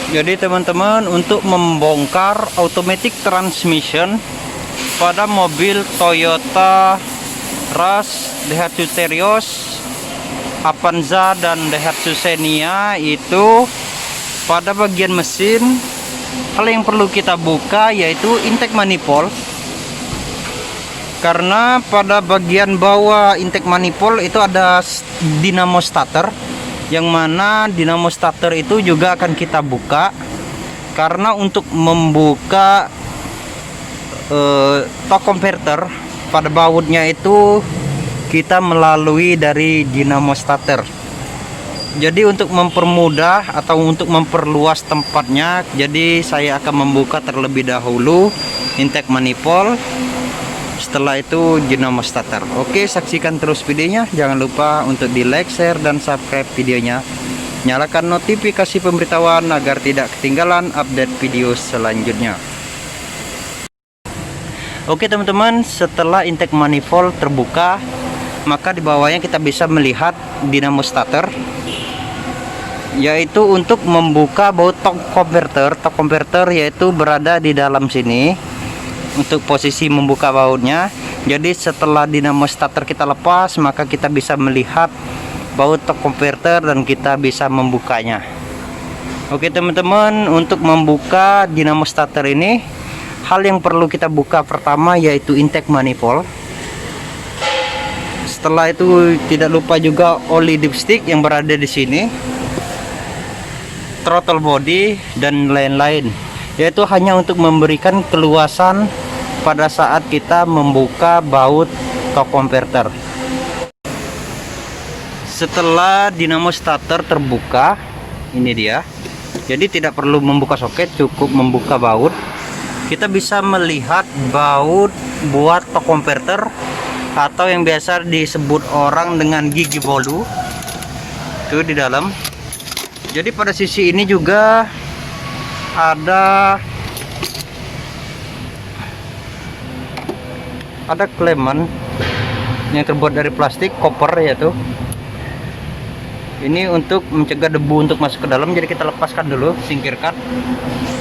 Jadi teman-teman, untuk membongkar automatic transmission pada mobil Toyota Rush, Daihatsu Terios, Avanza dan Daihatsu Xenia, itu pada bagian mesin hal yang perlu kita buka yaitu intake manifold. Karena pada bagian bawah intake manifold itu ada dinamo starter, yang mana dinamo starter itu juga akan kita buka. Karena untuk membuka torque converter pada bautnya itu kita melalui dari dinamo starter. Jadi untuk mempermudah atau untuk memperluas tempatnya, jadi saya akan membuka terlebih dahulu intake manifold, setelah itu dinamo starter. Oke, saksikan terus videonya. Jangan lupa untuk di like, share, dan subscribe videonya. Nyalakan notifikasi pemberitahuan agar tidak ketinggalan update video selanjutnya. Oke teman-teman, setelah intake manifold terbuka, maka di bawahnya kita bisa melihat dinamo starter, yaitu untuk membuka baut torque converter. Torque converter yaitu berada di dalam sini untuk posisi membuka bautnya. Jadi setelah dinamo starter kita lepas, maka kita bisa melihat baut torque converter dan kita bisa membukanya. Oke teman-teman, untuk membuka dinamo starter ini, hal yang perlu kita buka pertama yaitu intake manifold. Setelah itu tidak lupa juga oli dipstick yang berada di sini, throttle body dan lain-lain, yaitu hanya untuk memberikan keluasan pada saat kita membuka baut torque converter. Setelah dinamo starter terbuka, ini dia. Jadi tidak perlu membuka soket, cukup membuka baut. Kita bisa melihat baut buat torque converter atau yang biasa disebut orang dengan gigi bolu itu di dalam. Jadi pada sisi ini juga ada kleman yang terbuat dari plastik koper, yaitu ini untuk mencegah debu untuk masuk ke dalam. Jadi kita lepaskan dulu, singkirkan.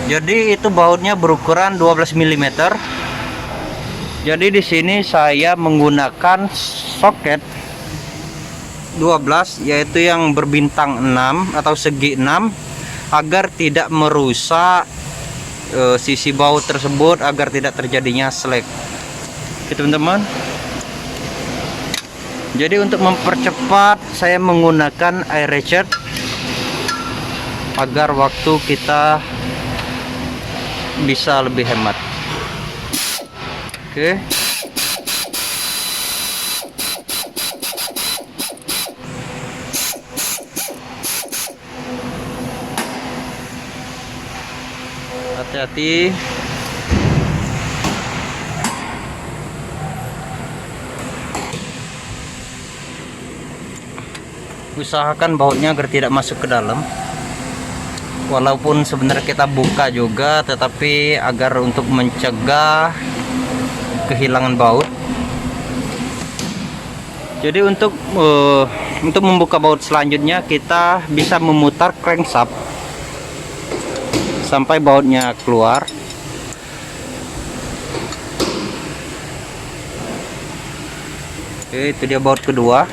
Jadi itu bautnya berukuran 12 mm. Jadi di sini saya menggunakan soket 12, yaitu yang berbintang 6 atau segi 6, agar tidak merusak sisi baut tersebut, agar tidak terjadinya slack. Oke teman-teman, jadi untuk mempercepat saya menggunakan air ratchet agar waktu kita bisa lebih hemat. Oke, hati-hati. Usahakan bautnya agar tidak masuk ke dalam. Walaupun sebenarnya kita buka juga, tetapi agar untuk mencegah kehilangan baut. Jadi untuk membuka baut selanjutnya, kita bisa memutar crankshaft sampai bautnya keluar. Oke, itu dia baut kedua.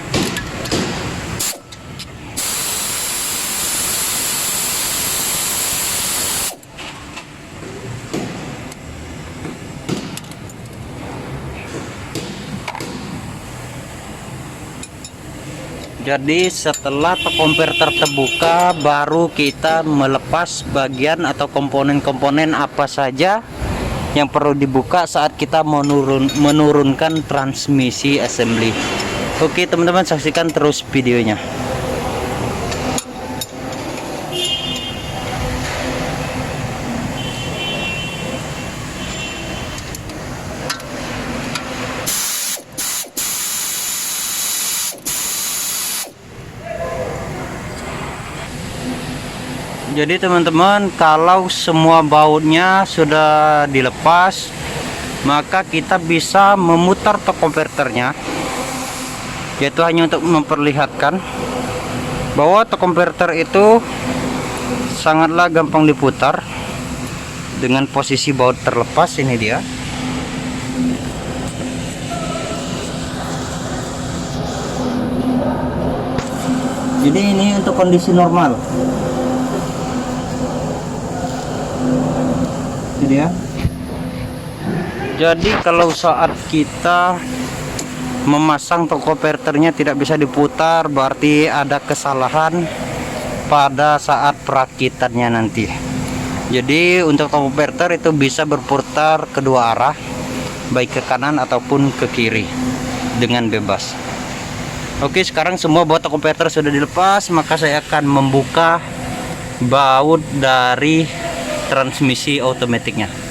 Jadi setelah torque converter terbuka, baru kita melepas bagian atau komponen-komponen apa saja yang perlu dibuka saat kita menurunkan transmisi assembly. Oke teman-teman, saksikan terus videonya. Jadi teman-teman, kalau semua bautnya sudah dilepas, maka kita bisa memutar torque converternya, yaitu hanya untuk memperlihatkan bahwa torque converter itu sangatlah gampang diputar dengan posisi baut terlepas. Ini dia. Jadi ini untuk kondisi normal. Ini dia. Jadi kalau saat kita memasang tokoperternya tidak bisa diputar, berarti ada kesalahan pada saat perakitannya nanti. Jadi untuk tokoperter itu bisa berputar kedua arah, baik ke kanan ataupun ke kiri dengan bebas. Oke, sekarang semua baut tokoperter sudah dilepas, maka saya akan membuka baut dari transmisi otomatiknya.